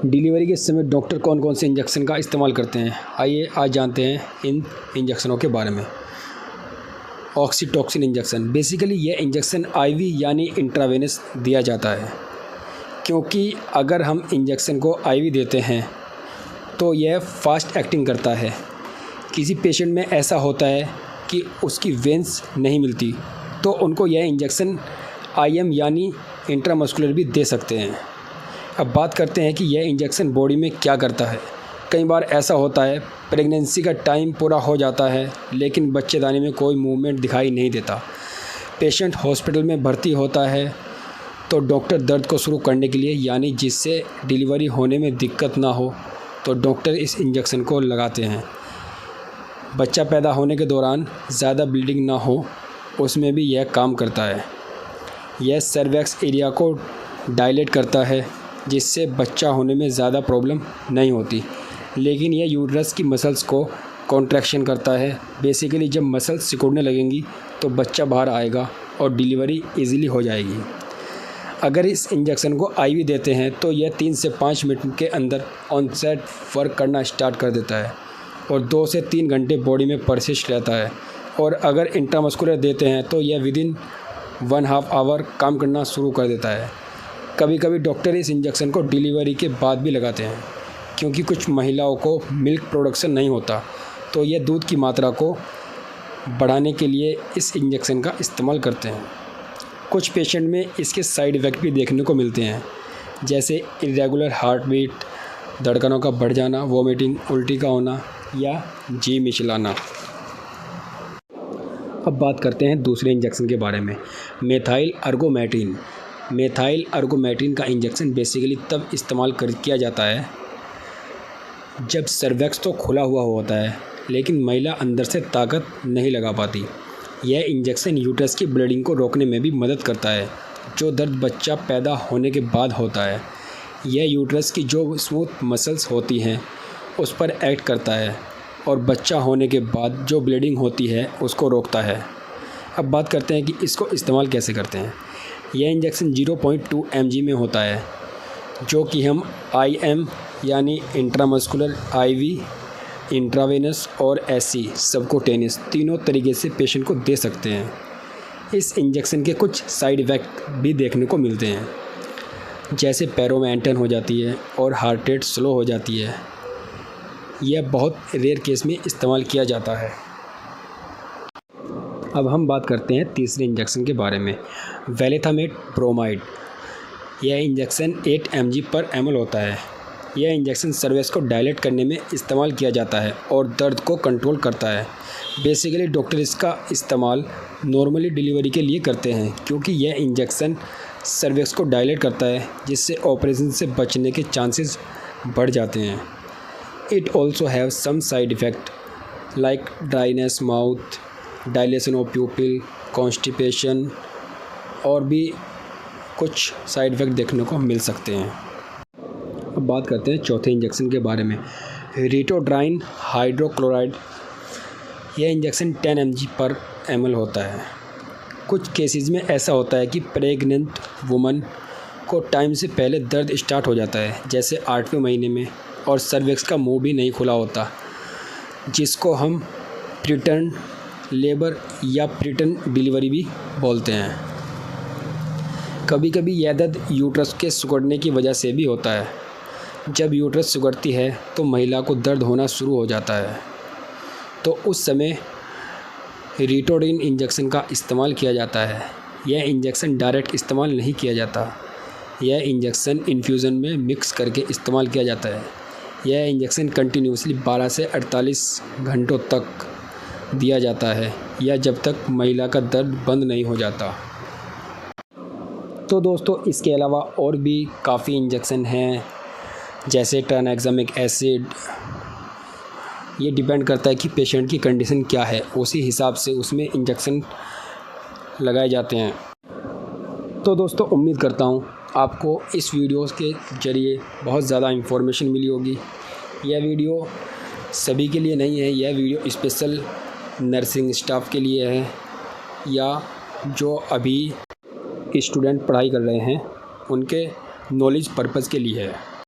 Delivery के समय doctor कौन कौन से इंजेक्शन का इस्तेमाल करते हैं, आइए आज जानते हैं इन इंजेक्शनों के बारे में। ऑक्सीटॉसिन इंजेक्शन, बेसिकली यह इंजेक्शन आईवी यानी इंट्रावेनस दिया जाता है, क्योंकि अगर हम इंजेक्शन को आईवी देते हैं तो यह फास्ट एक्टिंग करता है। किसी पेशेंट में ऐसा होता है कि उसकी वेंस नहीं मिलती, तो उनको यह इंजेक्शन आईएम यानी इंट्रामस्कुलर भी दे सकते हैं। अब बात करते हैं कि यह इंजेक्शन बॉडी में क्या करता है। कई बार ऐसा होता है प्रेगनेंसी का टाइम पूरा हो जाता है लेकिन बच्चेदानी में कोई मूवमेंट दिखाई नहीं देता। पेशेंट हॉस्पिटल में भर्ती होता है तो डॉक्टर दर्द को शुरू करने के लिए यानी जिससे डिलीवरी होने में दिक्कत ना हो तो डॉक्टर इस इंजेक्शन को लगाते हैं। बच्चा पैदा होने के दौरान ज़्यादा ब्लीडिंग ना हो उसमें भी यह काम करता है। यह सर्वैक्स एरिया को डायलेट करता है जिससे बच्चा होने में ज़्यादा प्रॉब्लम नहीं होती, लेकिन यह यूट्रस की मसल्स को कॉन्ट्रैक्शन करता है। बेसिकली जब मसल्स सिकुड़ने लगेंगी तो बच्चा बाहर आएगा और डिलीवरी इजीली हो जाएगी। अगर इस इंजेक्शन को आईवी देते हैं तो यह 3 से 5 मिनट के अंदर ऑनसेट वर्क करना स्टार्ट कर देता है और 2 से 3 घंटे बॉडी में परसिस्ट रहता है। और अगर इंट्रामस्कुलर देते हैं तो यह विदिन 1.5 आवर काम करना शुरू कर देता है। कभी कभी डॉक्टर इस इंजेक्शन को डिलीवरी के बाद भी लगाते हैं, क्योंकि कुछ महिलाओं को मिल्क प्रोडक्शन नहीं होता, तो यह दूध की मात्रा को बढ़ाने के लिए इस इंजेक्शन का इस्तेमाल करते हैं। कुछ पेशेंट में इसके साइड इफ़ेक्ट भी देखने को मिलते हैं, जैसे इरेगुलर हार्ट बीट, धड़कनों का बढ़ जाना, वॉमिटिंग, उल्टी का होना या जी मिचलाना। अब बात करते हैं दूसरे इंजेक्शन के बारे में, मेथाइल अर्गोमेटिन। मेथाइल अर्गोमेटिन का इंजेक्शन बेसिकली तब इस्तेमाल किया जाता है जब सर्वैक्स तो खुला हुआ होता है लेकिन महिला अंदर से ताकत नहीं लगा पाती। यह इंजेक्शन यूट्रस की ब्लीडिंग को रोकने में भी मदद करता है, जो दर्द बच्चा पैदा होने के बाद होता है। यह यूट्रस की जो स्मूथ मसल्स होती हैं उस पर एक्ट करता है और बच्चा होने के बाद जो ब्लीडिंग होती है उसको रोकता है। अब बात करते हैं कि इसको इस्तेमाल कैसे करते हैं। यह इंजेक्शन 0.2 mg में होता है, जो कि हम IM यानी इंट्रामस्कुलर, IV, इंट्रावेनस और SC सबक्यूटेनियस तीनों तरीके से पेशेंट को दे सकते हैं। इस इंजेक्शन के कुछ साइड इफ़ेक्ट भी देखने को मिलते हैं, जैसे पैरों में ऐंठन हो जाती है और हार्ट रेट स्लो हो जाती है। यह बहुत रेयर केस में इस्तेमाल किया जाता है। अब हम बात करते हैं तीसरे इंजेक्शन के बारे में, वैलेथामेट ब्रोमाइड। यह इंजेक्शन 8 mg/ml होता है। यह इंजेक्शन सर्वैक्स को डायलेट करने में इस्तेमाल किया जाता है और दर्द को कंट्रोल करता है। बेसिकली डॉक्टर इसका इस्तेमाल नॉर्मली डिलीवरी के लिए करते हैं, क्योंकि यह इंजेक्शन सर्वैक्स को डायलेट करता है जिससे ऑपरेशन से बचने के चांसेस बढ़ जाते हैं। It also have some side effect like dryness mouth, dilation of pupil, constipation और भी कुछ साइड इफ़ेक्ट देखने को मिल सकते हैं। अब बात करते हैं चौथे इंजेक्शन के बारे में, रिटोड्राइन हाइड्रोक्लोराइड। यह इंजेक्शन 10 mg/ml होता है। कुछ केसेस में ऐसा होता है कि प्रेग्नेंट वुमन को टाइम से पहले दर्द स्टार्ट हो जाता है, जैसे 8वें महीने में, और सर्विक्स का मुंह भी नहीं खुला होता, जिसको हम प्रीटर्म लेबर या प्रीटर्म डिलीवरी भी बोलते हैं। कभी कभी यह दर्द यूट्रस के सिकुड़ने की वजह से भी होता है। जब यूट्रस सिकुड़ती है तो महिला को दर्द होना शुरू हो जाता है, तो उस समय रिटोडिन इंजेक्शन का इस्तेमाल किया जाता है। यह इंजेक्शन डायरेक्ट इस्तेमाल नहीं किया जाता, यह इंजेक्शन इन्फ्यूज़न में मिक्स करके इस्तेमाल किया जाता है। यह इंजेक्शन कंटिन्यूसली 12 से 48 घंटों तक दिया जाता है या जब तक महिला का दर्द बंद नहीं हो जाता। तो दोस्तों, इसके अलावा और भी काफ़ी इंजेक्शन हैं, जैसे ट्रांएग्जामिक एसिड। ये डिपेंड करता है कि पेशेंट की कंडीशन क्या है, उसी हिसाब से उसमें इंजेक्शन लगाए जाते हैं। तो दोस्तों, उम्मीद करता हूँ आपको इस वीडियोस के ज़रिए बहुत ज़्यादा इन्फॉर्मेशन मिली होगी। यह वीडियो सभी के लिए नहीं है, यह वीडियो स्पेशल नर्सिंग स्टाफ के लिए है या जो अभी स्टूडेंट पढ़ाई कर रहे हैं उनके नॉलेज पर्पज़ के लिए है।